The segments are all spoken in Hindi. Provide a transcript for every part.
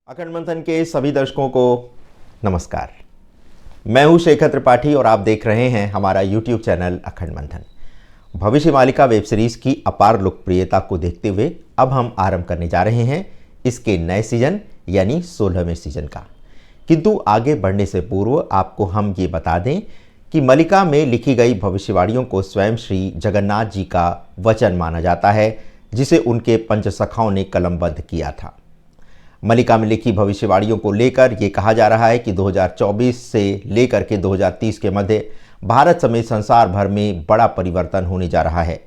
अखंड मंथन के सभी दर्शकों को नमस्कार। मैं हूं शेखर त्रिपाठी और आप देख रहे हैं हमारा YouTube चैनल अखंड मंथन। भविष्य मालिका वेब सीरीज की अपार लोकप्रियता को देखते हुए अब हम आरंभ करने जा रहे हैं इसके नए सीजन यानी 16वें सीजन का। किंतु आगे बढ़ने से पूर्व आपको हम ये बता दें कि मलिका में लिखी गई भविष्यवाणियों को स्वयं श्री जगन्नाथ जी का वचन माना जाता है, जिसे उनके पंचसखाओं ने कलमबद्ध किया था। मलिका में लिखी भविष्यवाणियों को लेकर यह कहा जा रहा है कि 2024 से लेकर के 2030 के मध्य भारत समेत संसार भर में बड़ा परिवर्तन होने जा रहा है।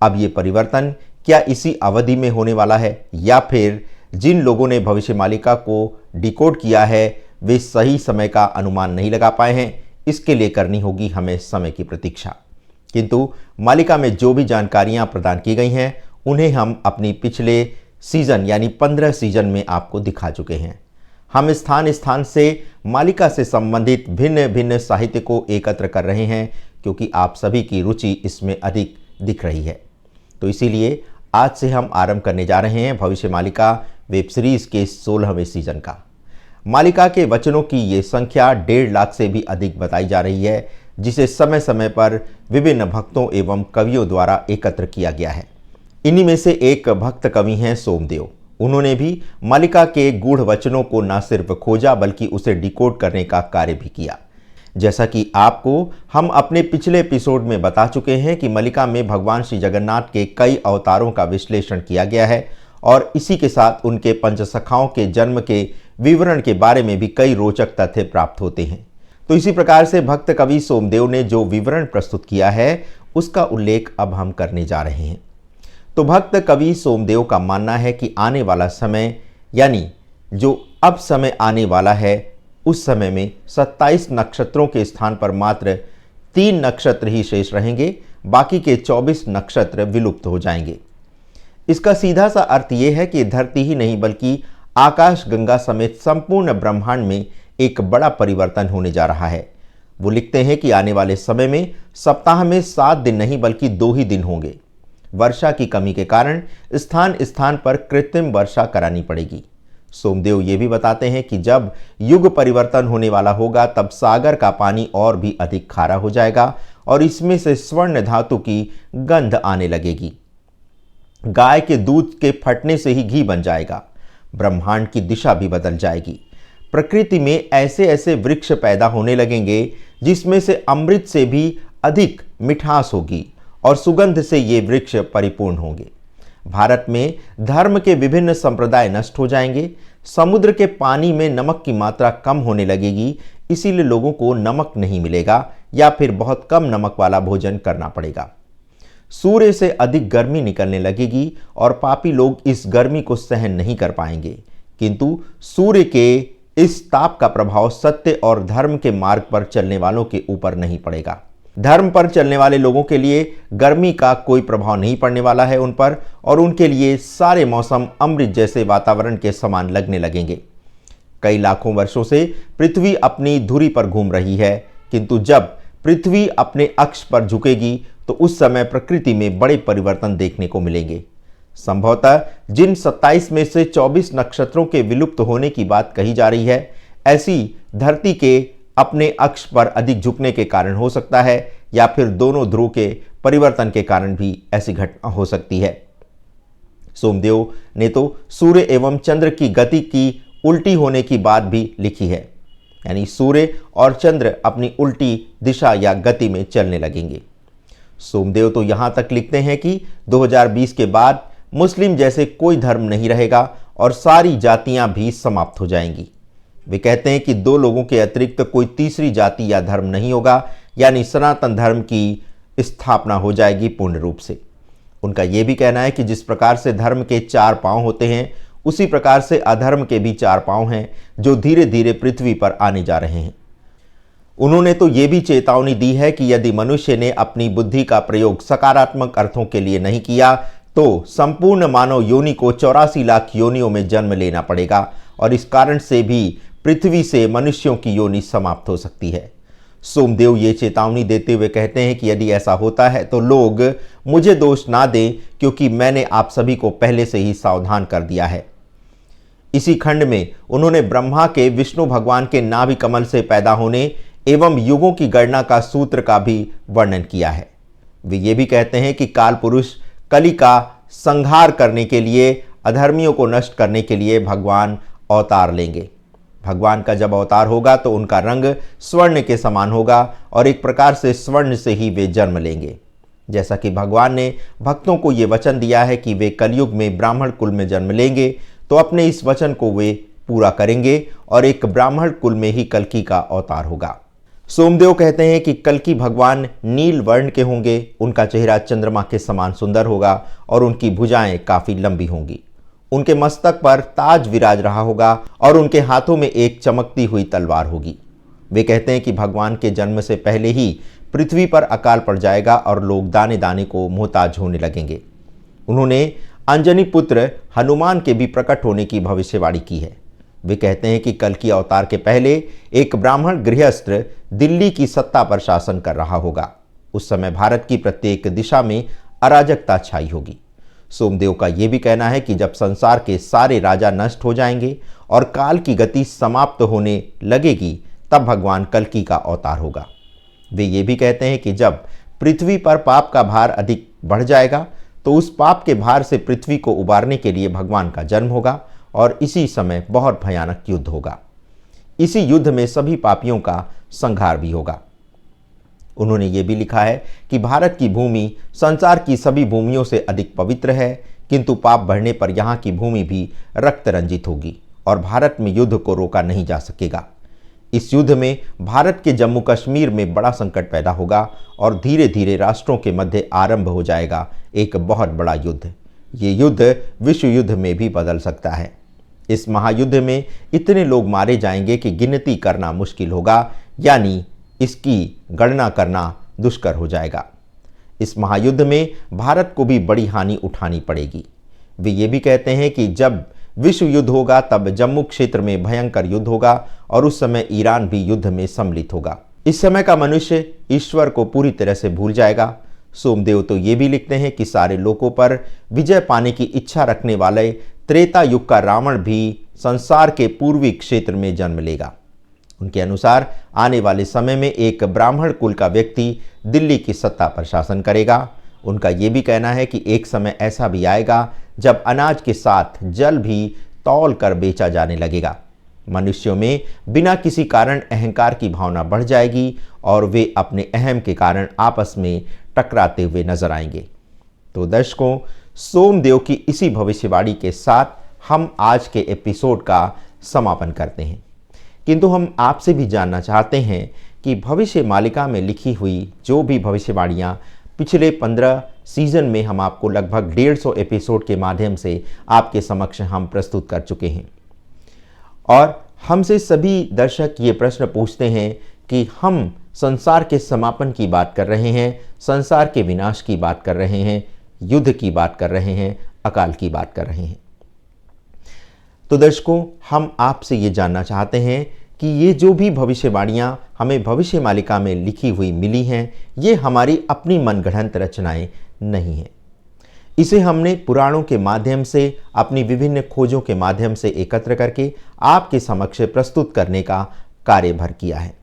अब ये परिवर्तन क्या इसी अवधि में होने वाला है या फिर जिन लोगों ने भविष्य मालिका को डिकोड किया है वे सही समय का अनुमान नहीं लगा पाए हैं। इसके लिए करनी होगी हमें समय की प्रतीक्षा। किंतु मालिका में जो भी जानकारियां प्रदान की गई हैं उन्हें हम अपनी पिछले सीजन यानी 15 सीजन में आपको दिखा चुके हैं। हम स्थान स्थान से मालिका से संबंधित भिन्न भिन्न साहित्य को एकत्र कर रहे हैं क्योंकि आप सभी की रुचि इसमें अधिक दिख रही है। तो इसीलिए आज से हम आरंभ करने जा रहे हैं भविष्य मालिका वेब सीरीज के 16वें सीजन का। मालिका के वचनों की ये संख्या 1.5 लाख से भी अधिक बताई जा रही है, जिसे समय समय पर विभिन्न भक्तों एवं कवियों द्वारा एकत्र किया गया है। इन्हीं में से एक भक्त कवि हैं सोमदेव। उन्होंने भी मालिका के गूढ़ वचनों को न सिर्फ खोजा बल्कि उसे डिकोड करने का कार्य भी किया। जैसा कि आपको हम अपने पिछले एपिसोड में बता चुके हैं कि मलिका में भगवान श्री जगन्नाथ के कई अवतारों का विश्लेषण किया गया है और इसी के साथ उनके पंचसखाओं के जन्म के विवरण के बारे में भी कई रोचक तथ्य प्राप्त होते हैं। तो इसी प्रकार से भक्त कवि सोमदेव ने जो विवरण प्रस्तुत किया है उसका उल्लेख अब हम करने जा रहे हैं। तो भक्त कवि सोमदेव का मानना है कि आने वाला समय यानी जो अब समय आने वाला है उस समय में 27 नक्षत्रों के स्थान पर मात्र 3 नक्षत्र ही शेष रहेंगे, बाकी के 24 नक्षत्र विलुप्त हो जाएंगे। इसका सीधा सा अर्थ यह है कि धरती ही नहीं बल्कि आकाश गंगा समेत संपूर्ण ब्रह्मांड में एक बड़ा परिवर्तन होने जा रहा है। वो लिखते हैं कि आने वाले समय में सप्ताह में 7 दिन नहीं बल्कि 2 ही दिन होंगे। वर्षा की कमी के कारण स्थान स्थान पर कृत्रिम वर्षा करानी पड़ेगी। सोमदेव ये भी बताते हैं कि जब युग परिवर्तन होने वाला होगा तब सागर का पानी और भी अधिक खारा हो जाएगा और इसमें से स्वर्ण धातु की गंध आने लगेगी। गाय के दूध के फटने से ही घी बन जाएगा। ब्रह्मांड की दिशा भी बदल जाएगी। प्रकृति में ऐसे ऐसे वृक्ष पैदा होने लगेंगे जिसमें से अमृत से भी अधिक मिठास होगी और सुगंध से ये वृक्ष परिपूर्ण होंगे। भारत में धर्म के विभिन्न संप्रदाय नष्ट हो जाएंगे। समुद्र के पानी में नमक की मात्रा कम होने लगेगी, इसीलिए लोगों को नमक नहीं मिलेगा या फिर बहुत कम नमक वाला भोजन करना पड़ेगा। सूर्य से अधिक गर्मी निकलने लगेगी और पापी लोग इस गर्मी को सहन नहीं कर पाएंगे। किंतु सूर्य के इस ताप का प्रभाव सत्य और धर्म के मार्ग पर चलने वालों के ऊपर नहीं पड़ेगा। धर्म पर चलने वाले लोगों के लिए गर्मी का कोई प्रभाव नहीं पड़ने वाला है उन पर, और उनके लिए सारे मौसम अमृत जैसे वातावरण के समान लगने लगेंगे। कई लाखों वर्षों से पृथ्वी अपनी धुरी पर घूम रही है, किंतु जब पृथ्वी अपने अक्ष पर झुकेगी तो उस समय प्रकृति में बड़े परिवर्तन देखने को मिलेंगे। संभवतः जिन 27 में से 24 नक्षत्रों के विलुप्त होने की बात कही जा रही है, ऐसी धरती के अपने अक्ष पर अधिक झुकने के कारण हो सकता है या फिर दोनों ध्रुव के परिवर्तन के कारण भी ऐसी घटना हो सकती है। सोमदेव ने तो सूर्य एवं चंद्र की गति की उल्टी होने की बात भी लिखी है, यानी सूर्य और चंद्र अपनी उल्टी दिशा या गति में चलने लगेंगे। सोमदेव तो यहाँ तक लिखते हैं कि 2020 के बाद मुस्लिम जैसे कोई धर्म नहीं रहेगा और सारी जातियां भी समाप्त हो जाएंगी। वे कहते हैं कि दो लोगों के अतिरिक्त कोई तीसरी जाति या धर्म नहीं होगा, यानी सनातन धर्म की स्थापना हो जाएगी पूर्ण रूप से। उनका यह भी कहना है कि जिस प्रकार से धर्म के 4 पांव होते हैं, उसी प्रकार से अधर्म के भी 4 पांव हैं जो धीरे धीरे पृथ्वी पर आने जा रहे हैं। उन्होंने तो ये भी चेतावनी दी है कि यदि मनुष्य ने अपनी बुद्धि का प्रयोग सकारात्मक अर्थों के लिए नहीं किया तो संपूर्ण मानव योनि को 84 लाख योनियों में जन्म लेना पड़ेगा और इस कारण से भी पृथ्वी से मनुष्यों की योनि समाप्त हो सकती है। सोमदेव ये चेतावनी देते हुए कहते हैं कि यदि ऐसा होता है तो लोग मुझे दोष ना दें, क्योंकि मैंने आप सभी को पहले से ही सावधान कर दिया है। इसी खंड में उन्होंने ब्रह्मा के विष्णु भगवान के नाभि कमल से पैदा होने एवं युगों की गणना का सूत्र का भी वर्णन किया है। वे ये भी कहते हैं कि काल पुरुष कली का संहार करने के लिए, अधर्मियों को नष्ट करने के लिए भगवान अवतार लेंगे। भगवान का जब अवतार होगा तो उनका रंग स्वर्ण के समान होगा और एक प्रकार से स्वर्ण से ही वे जन्म लेंगे। जैसा कि भगवान ने भक्तों को ये वचन दिया है कि वे कलयुग में ब्राह्मण कुल में जन्म लेंगे, तो अपने इस वचन को वे पूरा करेंगे और एक ब्राह्मण कुल में ही कल्कि का अवतार होगा। सोमदेव कहते हैं कि कल्कि भगवान नील वर्ण के होंगे, उनका चेहरा चंद्रमा के समान सुंदर होगा और उनकी भुजाएं काफी लंबी होंगी। उनके मस्तक पर ताज विराज रहा होगा और उनके हाथों में एक चमकती हुई तलवार होगी। वे कहते हैं कि भगवान के जन्म से पहले ही पृथ्वी पर अकाल पड़ जाएगा और लोग दाने दाने को मोहताज होने लगेंगे। उन्होंने अंजनी पुत्र हनुमान के भी प्रकट होने की भविष्यवाणी की है। वे कहते हैं कि कल्कि अवतार के पहले एक ब्राह्मण गृहस्थ दिल्ली की सत्ता पर शासन कर रहा होगा। उस समय भारत की प्रत्येक दिशा में अराजकता छाई होगी। सोमदेव का यह भी कहना है कि जब संसार के सारे राजा नष्ट हो जाएंगे और काल की गति समाप्त होने लगेगी, तब भगवान कल्कि का अवतार होगा। वे ये भी कहते हैं कि जब पृथ्वी पर पाप का भार अधिक बढ़ जाएगा तो उस पाप के भार से पृथ्वी को उबारने के लिए भगवान का जन्म होगा और इसी समय बहुत भयानक युद्ध होगा। इसी युद्ध में सभी पापियों का संहार भी होगा। उन्होंने ये भी लिखा है कि भारत की भूमि संसार की सभी भूमियों से अधिक पवित्र है, किंतु पाप बढ़ने पर यहाँ की भूमि भी रक्त रंजित होगी और भारत में युद्ध को रोका नहीं जा सकेगा। इस युद्ध में भारत के जम्मू कश्मीर में बड़ा संकट पैदा होगा और धीरे धीरे राष्ट्रों के मध्य आरंभ हो जाएगा एक बहुत बड़ा युद्ध। ये युद्ध विश्व युद्ध में भी बदल सकता है। इस महायुद्ध में इतने लोग मारे जाएंगे कि गिनती करना मुश्किल होगा, यानी इसकी गणना करना दुष्कर हो जाएगा। इस महायुद्ध में भारत को भी बड़ी हानि उठानी पड़ेगी। वे ये भी कहते हैं कि जब विश्व युद्ध होगा तब जम्मू क्षेत्र में भयंकर युद्ध होगा और उस समय ईरान भी युद्ध में सम्मिलित होगा। इस समय का मनुष्य ईश्वर को पूरी तरह से भूल जाएगा। सोमदेव तो ये भी लिखते हैं कि सारे लोगों पर विजय पाने की इच्छा रखने वाले त्रेता युग का रावण भी संसार के पूर्वी क्षेत्र में जन्म लेगा। उनके अनुसार आने वाले समय में एक ब्राह्मण कुल का व्यक्ति दिल्ली की सत्ता पर शासन करेगा। उनका ये भी कहना है कि एक समय ऐसा भी आएगा जब अनाज के साथ जल भी तौल कर बेचा जाने लगेगा। मनुष्यों में बिना किसी कारण अहंकार की भावना बढ़ जाएगी और वे अपने अहम के कारण आपस में टकराते हुए नजर आएंगे। तो दर्शकों, सोमदेव की इसी भविष्यवाणी के साथ हम आज के एपिसोड का समापन करते हैं, किंतु हम आपसे भी जानना चाहते हैं कि भविष्य मालिका में लिखी हुई जो भी भविष्यवाणियाँ पिछले 15 सीजन में हम आपको लगभग 150 एपिसोड के माध्यम से आपके समक्ष हम प्रस्तुत कर चुके हैं, और हमसे सभी दर्शक ये प्रश्न पूछते हैं कि हम संसार के समापन की बात कर रहे हैं, संसार के विनाश की बात कर रहे हैं, युद्ध की बात कर रहे हैं, अकाल की बात कर रहे हैं। तो दर्शकों, हम आपसे ये जानना चाहते हैं कि ये जो भी भविष्यवाणियाँ हमें भविष्य मालिका में लिखी हुई मिली हैं, ये हमारी अपनी मनगढ़ंत रचनाएं नहीं हैं। इसे हमने पुराणों के माध्यम से, अपनी विभिन्न खोजों के माध्यम से एकत्र करके आपके समक्ष प्रस्तुत करने का कार्यभार किया है।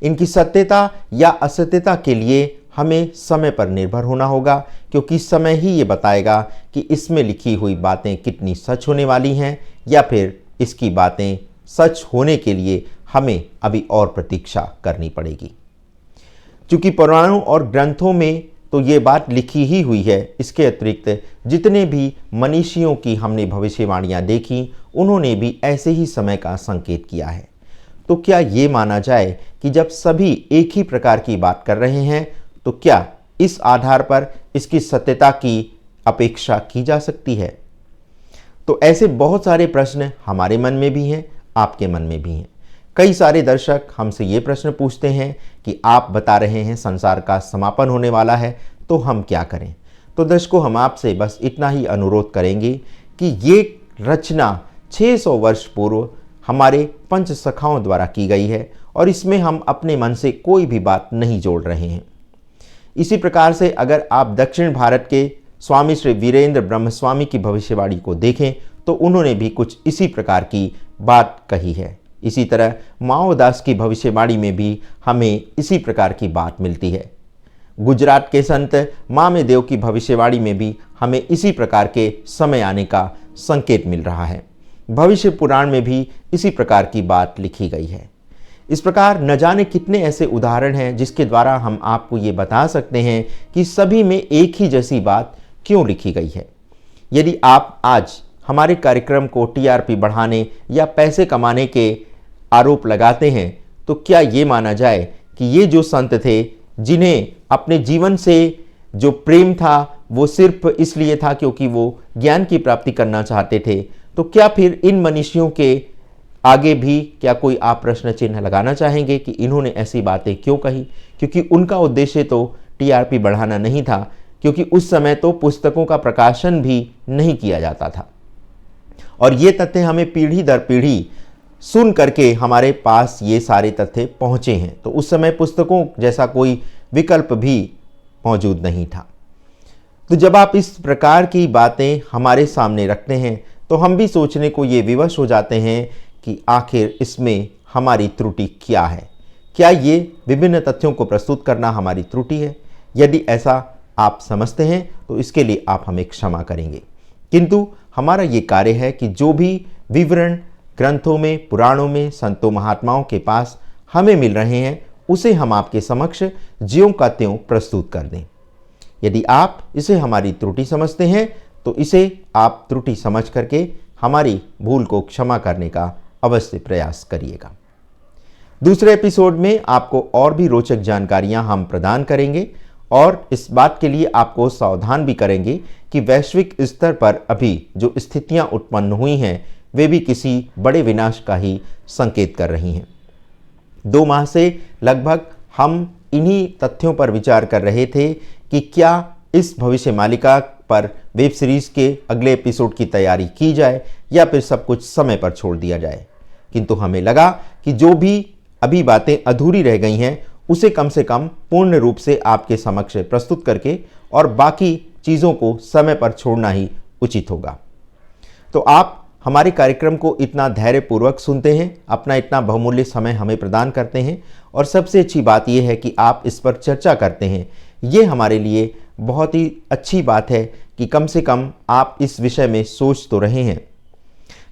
इनकी सत्यता या असत्यता के लिए हमें समय पर निर्भर होना होगा, क्योंकि समय ही ये बताएगा कि इसमें लिखी हुई बातें कितनी सच होने वाली हैं या फिर इसकी बातें सच होने के लिए हमें अभी और प्रतीक्षा करनी पड़ेगी। क्योंकि पुराणों और ग्रंथों में तो ये बात लिखी ही हुई है। इसके अतिरिक्त जितने भी मनीषियों की हमने भविष्यवाणियाँ देखी, उन्होंने भी ऐसे ही समय का संकेत किया है। तो क्या ये माना जाए कि जब सभी एक ही प्रकार की बात कर रहे हैं, तो क्या इस आधार पर इसकी सत्यता की अपेक्षा की जा सकती है? तो ऐसे बहुत सारे प्रश्न हमारे मन में भी हैं, आपके मन में भी हैं। कई सारे दर्शक हमसे ये प्रश्न पूछते हैं कि आप बता रहे हैं संसार का समापन होने वाला है, तो हम क्या करें? तो दर्शकों, हम आपसे बस इतना ही अनुरोध करेंगे कि ये रचना 600 वर्ष पूर्व हमारे पंच सखाओं द्वारा की गई है और इसमें हम अपने मन से कोई भी बात नहीं जोड़ रहे हैं। इसी प्रकार से अगर आप दक्षिण भारत के स्वामी श्री वीरेंद्र ब्रह्मस्वामी की भविष्यवाणी को देखें तो उन्होंने भी कुछ इसी प्रकार की बात कही है। इसी तरह माओदास की भविष्यवाणी में भी हमें इसी प्रकार की बात मिलती है। गुजरात के संत मामेदेव की भविष्यवाणी में भी हमें इसी प्रकार के समय आने का संकेत मिल रहा है। भविष्य पुराण में भी इसी प्रकार की बात लिखी गई है। इस प्रकार न जाने कितने ऐसे उदाहरण हैं जिसके द्वारा हम आपको ये बता सकते हैं कि सभी में एक ही जैसी बात क्यों लिखी गई है। यदि आप आज हमारे कार्यक्रम को टीआरपी बढ़ाने या पैसे कमाने के आरोप लगाते हैं, तो क्या ये माना जाए कि ये जो संत थे, जिन्हें अपने जीवन से जो प्रेम था वो सिर्फ इसलिए था क्योंकि वो ज्ञान की प्राप्ति करना चाहते थे, तो क्या फिर इन मनीषियों के आगे भी क्या कोई आप प्रश्न चिन्ह लगाना चाहेंगे कि इन्होंने ऐसी बातें क्यों कही? क्योंकि उनका उद्देश्य तो टीआरपी बढ़ाना नहीं था, क्योंकि उस समय तो पुस्तकों का प्रकाशन भी नहीं किया जाता था और ये तथ्य हमें पीढ़ी दर पीढ़ी सुन करके हमारे पास ये सारे तथ्य पहुँचे हैं। तो उस समय पुस्तकों जैसा कोई विकल्प भी मौजूद नहीं था। तो जब आप इस प्रकार की बातें हमारे सामने रखते हैं तो हम भी सोचने को ये विवश हो जाते हैं कि आखिर इसमें हमारी त्रुटि क्या है। क्या ये विभिन्न तथ्यों को प्रस्तुत करना हमारी त्रुटि है? यदि ऐसा आप समझते हैं तो इसके लिए आप हमें क्षमा करेंगे, किंतु हमारा ये कार्य है कि जो भी विवरण ग्रंथों में, पुराणों में, संतों महात्माओं के पास हमें मिल रहे हैं, उसे हम आपके समक्ष ज्यों का त्यों प्रस्तुत कर दें। यदि आप इसे हमारी त्रुटि समझते हैं तो इसे आप त्रुटि समझ करके हमारी भूल को क्षमा करने का अवश्य प्रयास करिएगा। दूसरे एपिसोड में आपको और भी रोचक जानकारियां हम प्रदान करेंगे और इस बात के लिए आपको सावधान भी करेंगे कि वैश्विक स्तर पर अभी जो स्थितियां उत्पन्न हुई हैं वे भी किसी बड़े विनाश का ही संकेत कर रही हैं। 2 माह से लगभग हम इन्हीं तथ्यों पर विचार कर रहे थे कि क्या इस भविष्य मालिका पर वेब सीरीज के अगले एपिसोड की तैयारी की जाए या फिर सब कुछ समय पर छोड़ दिया जाए, किंतु हमें लगा कि जो भी अभी बातें अधूरी रह गई हैं उसे कम से कम पूर्ण रूप से आपके समक्ष प्रस्तुत करके और बाकी चीज़ों को समय पर छोड़ना ही उचित होगा। तो आप हमारे कार्यक्रम को इतना धैर्यपूर्वक सुनते हैं, अपना इतना बहुमूल्य समय हमें प्रदान करते हैं और सबसे अच्छी बात यह है कि आप इस पर चर्चा करते हैं। ये हमारे लिए बहुत ही अच्छी बात है कि कम से कम आप इस विषय में सोच तो रहे हैं।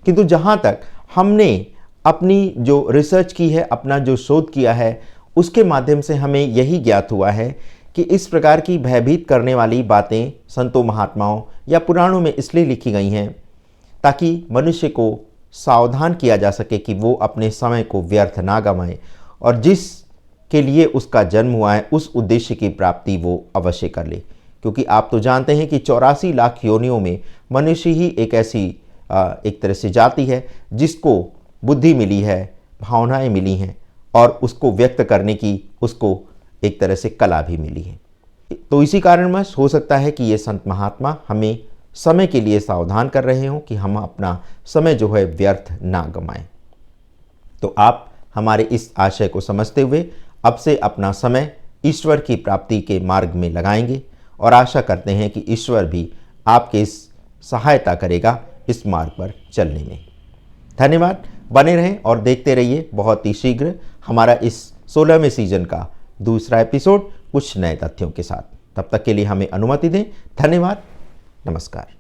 किंतु जहाँ तक हमने अपनी जो रिसर्च की है, अपना जो शोध किया है, उसके माध्यम से हमें यही ज्ञात हुआ है कि इस प्रकार की भयभीत करने वाली बातें संतों महात्माओं या पुराणों में इसलिए लिखी गई हैं ताकि मनुष्य को सावधान किया जा सके कि वो अपने समय को व्यर्थ ना गंवाए और जिस के लिए उसका जन्म हुआ है उस उद्देश्य की प्राप्ति वो अवश्य कर ले। क्योंकि आप तो जानते हैं कि 84 लाख योनियों में मनुष्य ही एक ऐसी एक तरह से जाति है जिसको बुद्धि मिली है, भावनाएं मिली हैं और उसको व्यक्त करने की उसको एक तरह से कला भी मिली है। तो इसी कारणवश हो सकता है कि ये संत महात्मा हमें समय के लिए सावधान कर रहे हों कि हम अपना समय जो है व्यर्थ ना गंवाएं। तो आप हमारे इस आशय को समझते हुए अब से अपना समय ईश्वर की प्राप्ति के मार्ग में लगाएंगे और आशा करते हैं कि ईश्वर भी आपके इस सहायता करेगा इस मार्ग पर चलने में। धन्यवाद। बने रहें और देखते रहिए बहुत ही शीघ्र हमारा इस 16वें सीजन का दूसरा एपिसोड कुछ नए तथ्यों के साथ। तब तक के लिए हमें अनुमति दें। धन्यवाद। नमस्कार।